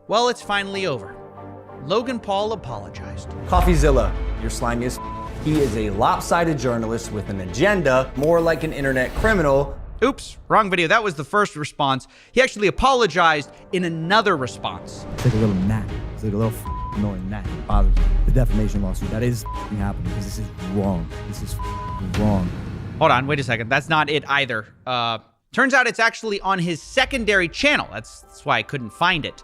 Well, it's finally over. Logan Paul apologized. CoffeeZilla, you're slimy as He is a lopsided journalist with an agenda, more like an internet criminal. Oops, wrong video. That was the first response. He actually apologized in another response. It's like a little gnat. It's like a little annoying gnat. It bothers me. The defamation lawsuit, that is happening because this is wrong. This is wrong. Hold on, wait a second. That's not it either. Turns out it's actually on his secondary channel. That's why I couldn't find it.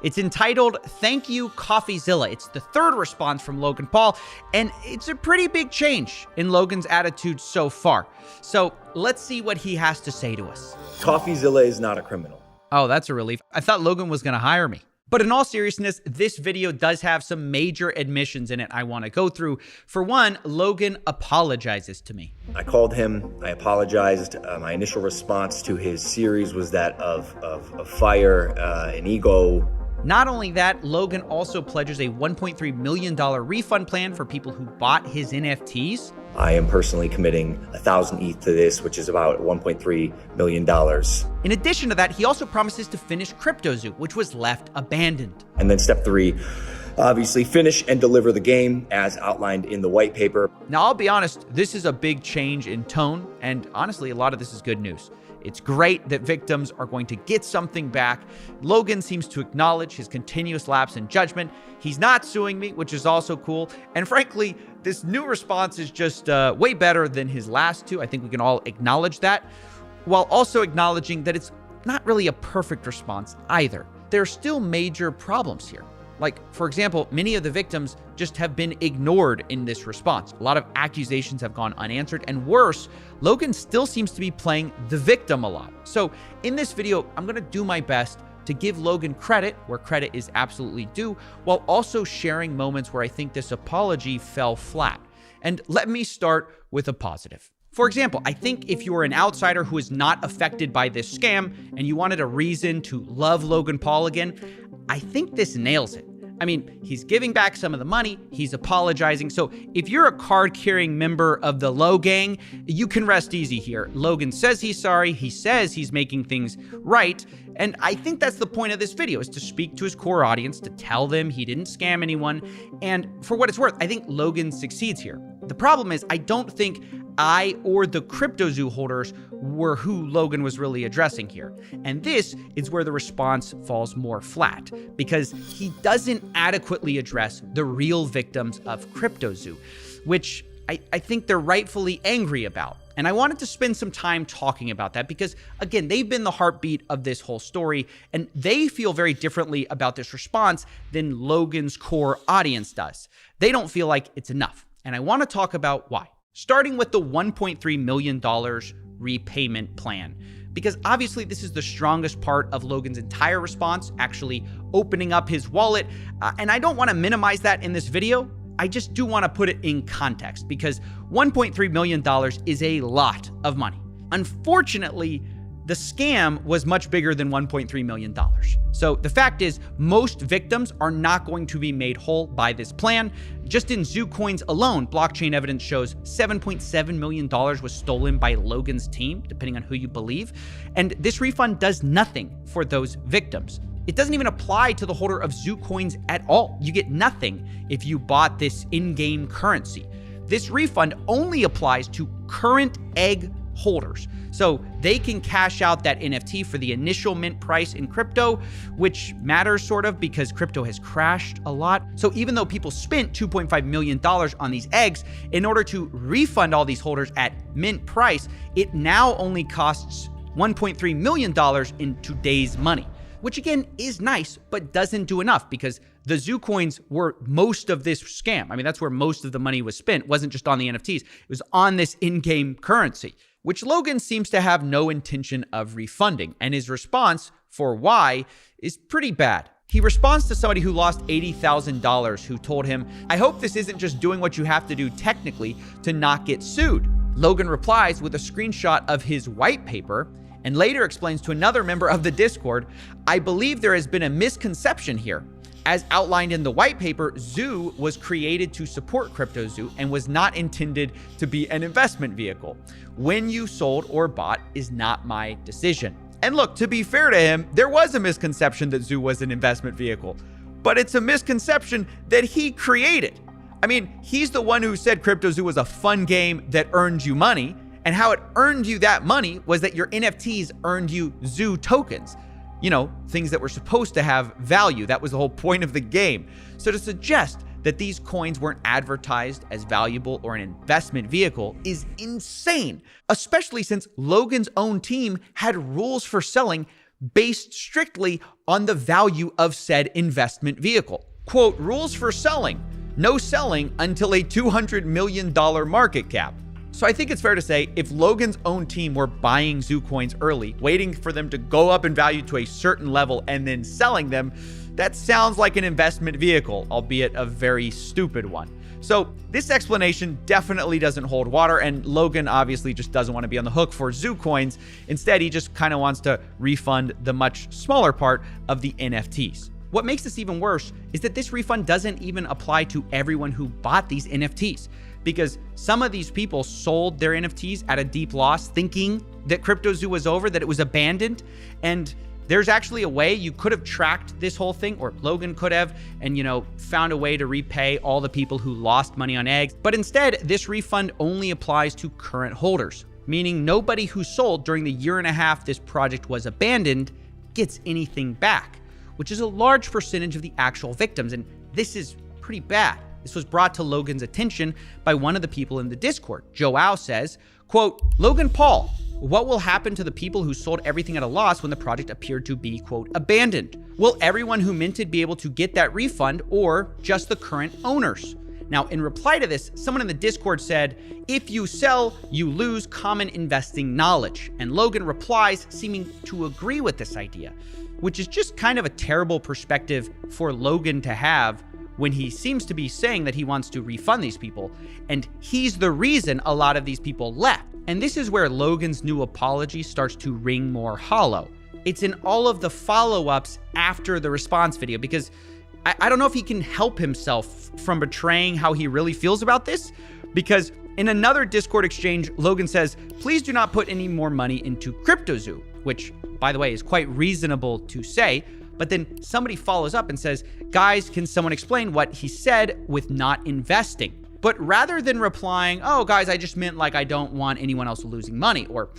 It's entitled, Thank You, CoffeeZilla. It's the third response from Logan Paul, and it's a pretty big change in Logan's attitude so far. So let's see what he has to say to us. CoffeeZilla is not a criminal. Oh, that's a relief. I thought Logan was going to hire me. But in all seriousness, this video does have some major admissions in it I want to go through. For one, Logan apologizes to me. I called him, I apologized. My initial response to his series was that of fire and ego. Not only that, Logan also pledges a $1.3 million refund plan for people who bought his NFTs. I am personally committing 1,000 ETH to this, which is about $1.3 million. In addition to that, he also promises to finish CryptoZoo, which was left abandoned. And then step 3, obviously finish and deliver the game as outlined in the white paper. Now, I'll be honest, this is a big change in tone, and honestly, a lot of this is good news. It's great that victims are going to get something back. Logan seems to acknowledge his continuous lapse in judgment. He's not suing me, which is also cool. And frankly, this new response is just way better than his last two. I think we can all acknowledge that, while also acknowledging that it's not really a perfect response either. There are still major problems here. Like, for example, many of the victims just have been ignored in this response. A lot of accusations have gone unanswered, and worse, Logan still seems to be playing the victim a lot. So in this video, I'm going to do my best to give Logan credit where credit is absolutely due, while also sharing moments where I think this apology fell flat. And let me start with a positive. For example, I think if you're an outsider who is not affected by this scam and you wanted a reason to love Logan Paul again, I think this nails it. I mean, he's giving back some of the money, he's apologizing. So if you're a card-carrying member of the Low Gang, you can rest easy here. Logan says he's sorry, he says he's making things right, and I think that's the point of this video, is to speak to his core audience, to tell them he didn't scam anyone, and for what it's worth, I think Logan succeeds here. The problem is, I don't think I or the CryptoZoo holders were who Logan was really addressing here. And this is where the response falls more flat, because he doesn't adequately address the real victims of CryptoZoo, which I think they're rightfully angry about. And I wanted to spend some time talking about that because, again, they've been the heartbeat of this whole story, and they feel very differently about this response than Logan's core audience does. They don't feel like it's enough. And I want to talk about why. Starting with the $1.3 million repayment plan, because obviously this is the strongest part of Logan's entire response, actually opening up his wallet. And I don't want to minimize that in this video. I just do want to put it in context because $1.3 million is a lot of money. Unfortunately, the scam was much bigger than $1.3 million. So the fact is, most victims are not going to be made whole by this plan. Just in Zoo Coins alone, blockchain evidence shows $7.7 million was stolen by Logan's team, depending on who you believe. And this refund does nothing for those victims. It doesn't even apply to the holder of Zoo Coins at all. You get nothing if you bought this in-game currency. This refund only applies to current egg holders. So they can cash out that NFT for the initial mint price in crypto, which matters sort of because crypto has crashed a lot. So even though people spent $2.5 million on these eggs, in order to refund all these holders at mint price, it now only costs $1.3 million in today's money, which again is nice, but doesn't do enough because the Zoo Coins were most of this scam. I mean, that's where most of the money was spent. It wasn't just on the NFTs. It was on this in-game currency, which Logan seems to have no intention of refunding. And his response for why is pretty bad. He responds to somebody who lost $80,000 who told him, "I hope this isn't just doing what you have to do technically to not get sued." Logan replies with a screenshot of his white paper and later explains to another member of the Discord, "I believe there has been a misconception here. As outlined in the white paper, Zoo was created to support CryptoZoo and was not intended to be an investment vehicle. When you sold or bought is not my decision." And look, to be fair to him, there was a misconception that Zoo was an investment vehicle, but it's a misconception that he created. I mean, he's the one who said CryptoZoo was a fun game that earned you money, and how it earned you that money was that your NFTs earned you Zoo tokens. You know, things that were supposed to have value. That was the whole point of the game. So to suggest that these coins weren't advertised as valuable or an investment vehicle is insane, especially since Logan's own team had rules for selling based strictly on the value of said investment vehicle. Quote, rules for selling, no selling until a $200 million market cap. So I think it's fair to say if Logan's own team were buying Zoo coins early, waiting for them to go up in value to a certain level and then selling them, that sounds like an investment vehicle, albeit a very stupid one. So this explanation definitely doesn't hold water, and Logan obviously just doesn't want to be on the hook for Zoo coins. Instead, he just kind of wants to refund the much smaller part of the NFTs. What makes this even worse is that this refund doesn't even apply to everyone who bought these NFTs, because some of these people sold their NFTs at a deep loss thinking that CryptoZoo was over, that it was abandoned. And there's actually a way you could have tracked this whole thing, or Logan could have, and, found a way to repay all the people who lost money on eggs. But instead, this refund only applies to current holders, meaning nobody who sold during the year and a half this project was abandoned gets anything back, which is a large percentage of the actual victims. And this is pretty bad. This was brought to Logan's attention by one of the people in the Discord. Joao says, quote, Logan Paul, what will happen to the people who sold everything at a loss when the project appeared to be, quote, abandoned? Will everyone who minted be able to get that refund, or just the current owners? Now, in reply to this, someone in the Discord said, if you sell, you lose common investing knowledge. And Logan replies, seeming to agree with this idea, which is just kind of a terrible perspective for Logan to have when he seems to be saying that he wants to refund these people, and he's the reason a lot of these people left. And this is where Logan's new apology starts to ring more hollow. It's in all of the follow-ups after the response video, because I don't know if he can help himself from betraying how he really feels about this, because in another Discord exchange, Logan says, please do not put any more money into CryptoZoo, which, by the way, is quite reasonable to say. But then somebody follows up and says, guys, can someone explain what he said with not investing? But rather than replying, oh, guys, I just meant like I don't want anyone else losing money, or,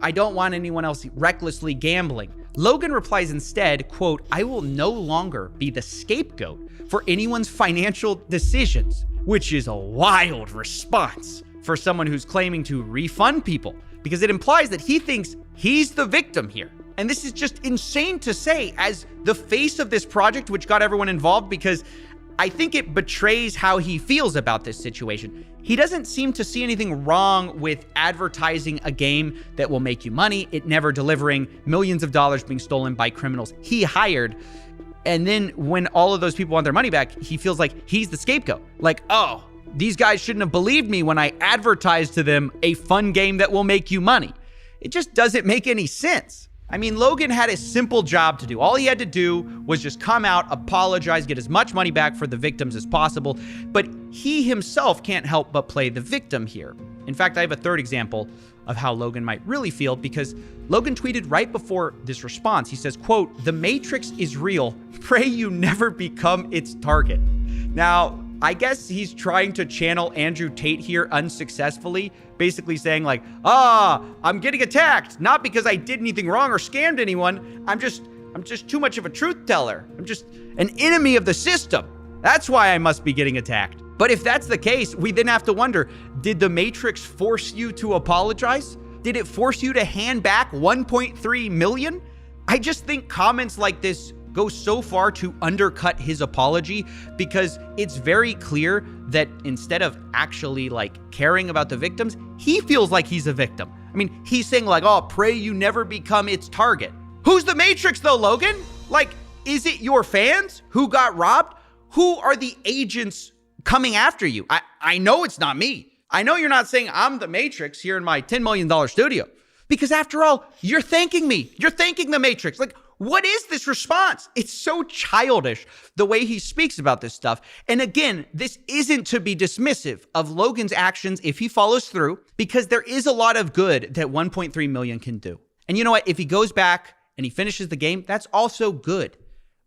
I don't want anyone else recklessly gambling, Logan replies instead, quote, I will no longer be the scapegoat for anyone's financial decisions, which is a wild response for someone who's claiming to refund people, because it implies that he thinks he's the victim here. And this is just insane to say as the face of this project, which got everyone involved, because I think it betrays how he feels about this situation. He doesn't seem to see anything wrong with advertising a game that will make you money, it never delivering, millions of dollars being stolen by criminals he hired. And then when all of those people want their money back, he feels like he's the scapegoat. Like, oh, these guys shouldn't have believed me when I advertised to them a fun game that will make you money. It just doesn't make any sense. I mean, Logan had a simple job to do. All he had to do was just come out, apologize, get as much money back for the victims as possible. But he himself can't help but play the victim here. In fact, I have a third example of how Logan might really feel, because Logan tweeted right before this response. He says, quote, the Matrix is real. Pray you never become its target. Now, I guess he's trying to channel Andrew Tate here unsuccessfully, basically saying like, I'm getting attacked, not because I did anything wrong or scammed anyone. I'm just too much of a truth teller. I'm just an enemy of the system. That's why I must be getting attacked. But if that's the case, we then have to wonder, did the Matrix force you to apologize? Did it force you to hand back 1.3 million? I just think comments like this go so far to undercut his apology, because it's very clear that instead of actually like caring about the victims, he feels like he's a victim. I mean, he's saying like, oh, pray you never become its target. Who's the Matrix though, Logan? Like, is it your fans who got robbed? Who are the agents coming after you? I know it's not me. I know you're not saying I'm the Matrix here in my $10 million studio, because after all, you're thanking me. You're thanking the Matrix. Like, what is this response? It's so childish the way he speaks about this stuff. And again, this isn't to be dismissive of Logan's actions if he follows through, because there is a lot of good that 1.3 million can do. And you know what? If he goes back and he finishes the game, that's also good.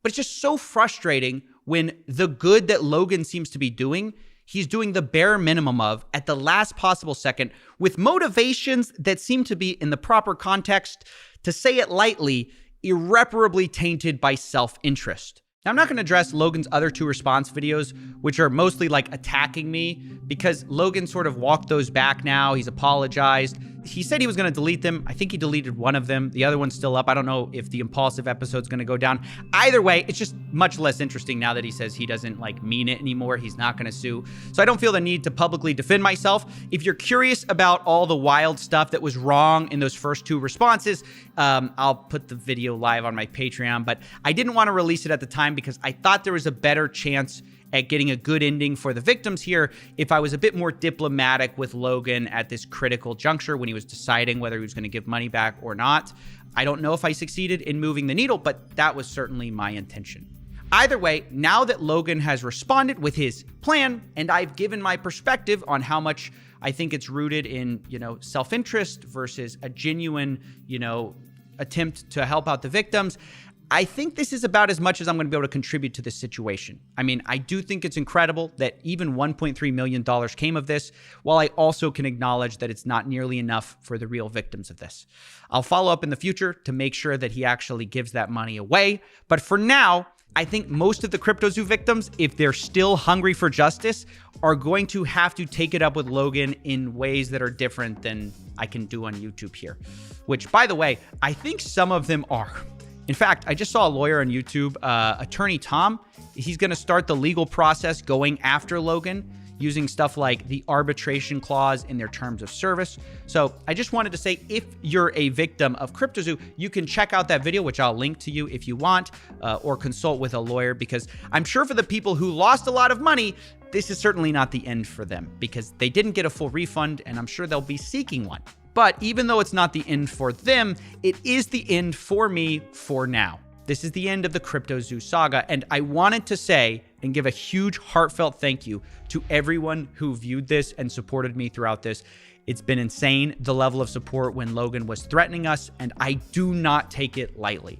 But it's just so frustrating when the good that Logan seems to be doing, he's doing the bare minimum of at the last possible second with motivations that seem to be, in the proper context, to say it lightly, irreparably tainted by self-interest. Now, I'm not going to address Logan's other 2 response videos, which are mostly like attacking me, because Logan sort of walked those back now. He's apologized. He said he was going to delete them. I think he deleted one of them. The other one's still up. I don't know if the impulsive episode's going to go down. Either way, it's just much less interesting now that he says he doesn't mean it anymore. He's not going to sue. So I don't feel the need to publicly defend myself. If you're curious about all the wild stuff that was wrong in those first 2 responses, I'll put the video live on my Patreon, but I didn't want to release it at the time because I thought there was a better chance at getting a good ending for the victims here if I was a bit more diplomatic with Logan at this critical juncture when he was deciding whether he was going to give money back or not. I don't know if I succeeded in moving the needle, but that was certainly my intention. Either way, now that Logan has responded with his plan, and I've given my perspective on how much I think it's rooted in, self-interest versus a genuine, attempt to help out the victims, I think this is about as much as I'm going to be able to contribute to this situation. I mean, I do think it's incredible that even $1.3 million came of this, while I also can acknowledge that it's not nearly enough for the real victims of this. I'll follow up in the future to make sure that he actually gives that money away. But for now, I think most of the CryptoZoo victims, if they're still hungry for justice, are going to have to take it up with Logan in ways that are different than I can do on YouTube here. Which, by the way, I think some of them are. In fact, I just saw a lawyer on YouTube, Attorney Tom. He's going to start the legal process going after Logan using stuff like the arbitration clause in their terms of service. So I just wanted to say, if you're a victim of CryptoZoo, you can check out that video, which I'll link to you if you want, or consult with a lawyer, because I'm sure for the people who lost a lot of money, this is certainly not the end for them because they didn't get a full refund, and I'm sure they'll be seeking one. But even though it's not the end for them, it is the end for me for now. This is the end of the CryptoZoo saga, and I wanted to say and give a huge heartfelt thank you to everyone who viewed this and supported me throughout this. It's been insane, the level of support when Logan was threatening us, and I do not take it lightly.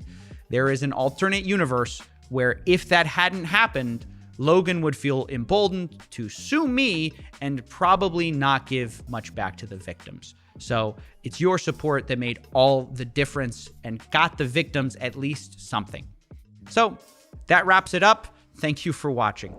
There is an alternate universe where if that hadn't happened, Logan would feel emboldened to sue me and probably not give much back to the victims. So it's your support that made all the difference and got the victims at least something. So that wraps it up. Thank you for watching.